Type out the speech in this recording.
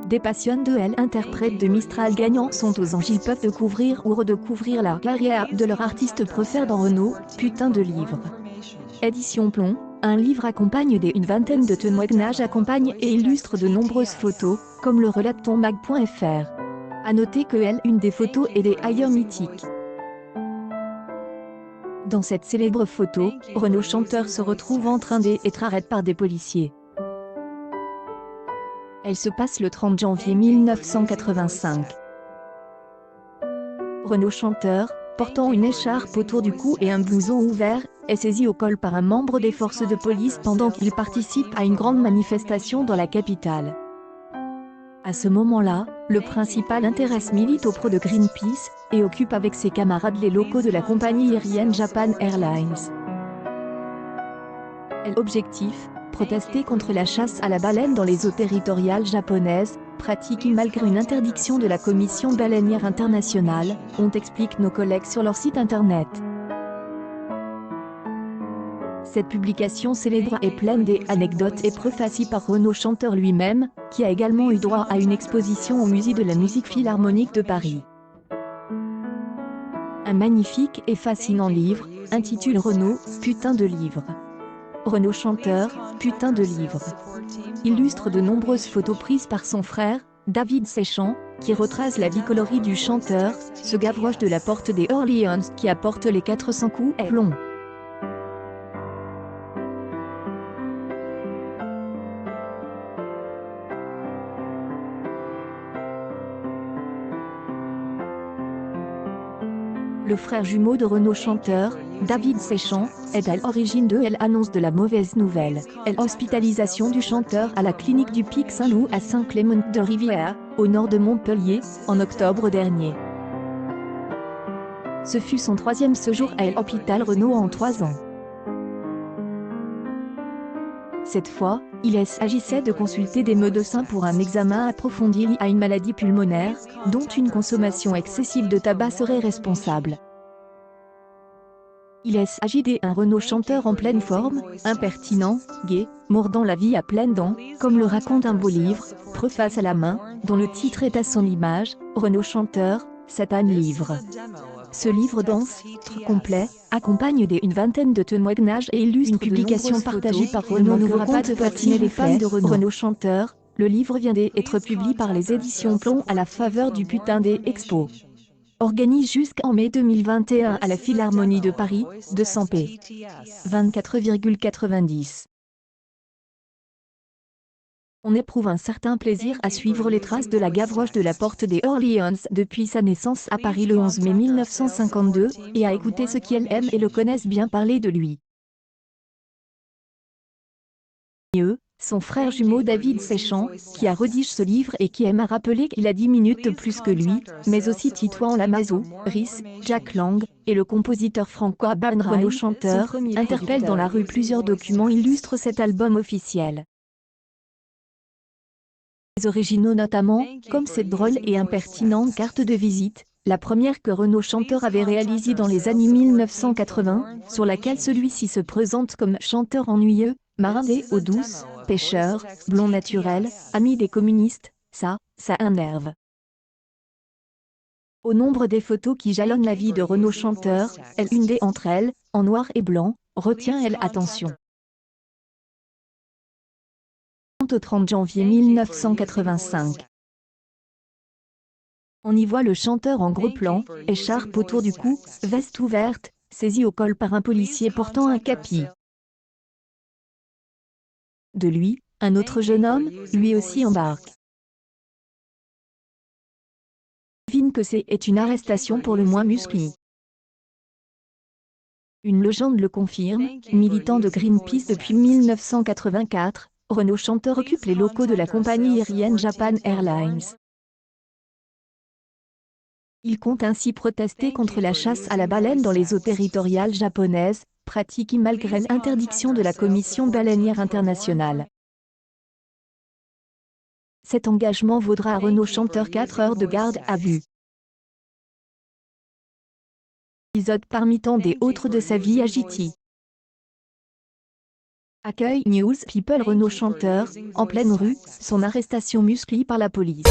Des passionnes de L interprètes de Mistral gagnants sont aux anges. Ils peuvent découvrir ou redécouvrir la carrière de leur artiste préféré dans Renault, putain de livre. Édition Plomb, un livre accompagne une vingtaine de témoignages, accompagne et illustre de nombreuses photos, comme le relate tonmag.fr. A noter que une des photos est des ailleurs mythiques. Dans cette célèbre photo, Renaud chanteur se retrouve en train d'être arrêté par des policiers. Elle se passe le 30 janvier 1985. Renaud chanteur, portant une écharpe autour du cou et un blouson ouvert, est saisi au col par un membre des forces de police pendant qu'il participe à une grande manifestation dans la capitale. À ce moment-là, le principal intéressé milite auprès de Greenpeace et occupe avec ses camarades les locaux de la compagnie aérienne Japan Airlines. Objectif, protester contre la chasse à la baleine dans les eaux territoriales japonaises, pratiquée malgré une interdiction de la Commission baleinière internationale, explique nos collègues sur leur site internet. Cette publication célèbre est pleine d'anecdotes et préfacée par Renaud chanteur lui-même, qui a également eu droit à une exposition au musée de la musique philharmonique de Paris. Un magnifique et fascinant livre, intitulé Renaud, putain de livre. Renaud chanteur, putain de livre. Illustre de nombreuses photos prises par son frère, David Séchant, qui retrace la vie colorée du chanteur, ce gavroche de la porte des Orleans qui apporte les 400 coups et plomb. Le frère jumeau de Renaud chanteur, David Séchant, est à l'origine de l'annonce de la mauvaise nouvelle, l'hospitalisation du chanteur à la clinique du Pic Saint-Loup à Saint-Clément-de-Rivière, au nord de Montpellier, en octobre dernier. Ce fut son troisième séjour à l'hôpital Renaud en 3 ans. Cette fois, il s'agissait de consulter des médecins pour un examen approfondi lié à une maladie pulmonaire, dont une consommation excessive de tabac serait responsable. Il s'agit d'un Renaud chanteur en pleine forme, impertinent, gai, mordant la vie à pleines dents, comme le raconte un beau livre, préface à la main, dont le titre est à son image, Renaud chanteur, Satan livre. Ce livre dense, très complet, accompagne une vingtaine de témoignages et illustre une publication partagée par Renaud. Ne manquera pas de patiner les fans de Renaud chanteur. Le livre vient d'être publié par les éditions Plomb à la faveur du putain des Expo. Organise jusqu'en mai 2021 à la Philharmonie de Paris, 200 p. 24,90. On éprouve un certain plaisir à suivre les traces de la gavroche de la porte des Orleans depuis sa naissance à Paris le 11 mai 1952, et à écouter ceux qui aiment et le connaissent bien parler de lui. Son frère jumeau David Séchant, qui a rédigé ce livre et qui aime à rappeler qu'il a 10 minutes de plus que lui, mais aussi Titouan Lamazo, Rhys, Jack Lang, et le compositeur Francois Barnray, Renaud chanteur, interpelle dans la rue. Plusieurs documents illustrent cet album officiel. Les originaux notamment, comme cette drôle et impertinente carte de visite, la première que Renaud chanteur avait réalisée dans les années 1980, sur laquelle celui-ci se présente comme chanteur ennuyeux, marin des eaux douces, pêcheur, blond naturel, ami des communistes, ça énerve. Au nombre des photos qui jalonnent la vie de Renaud chanteur, une d'entre elles, en noir et blanc, retient l'attention. Au 30 janvier 1985. On y voit le chanteur en gros plan, écharpe autour du cou, veste ouverte, saisi au col par un policier portant un capi. De lui, un autre jeune homme, lui aussi embarque. Devine que c'est une arrestation pour le moins musclé. Une légende le confirme, militant de Greenpeace depuis 1984, Renaud chanteur occupe les locaux de la compagnie aérienne Japan Airlines. Il compte ainsi protester contre la chasse à la baleine dans les eaux territoriales japonaises, pratiquée malgré l'interdiction de la Commission baleinière internationale. Cet engagement vaudra à Renaud chanteur 4 heures de garde à vue. Épisode parmi tant d'autres de sa vie agitée. Accueil News People Renaud chanteur, en pleine rue, son arrestation musclée par la police.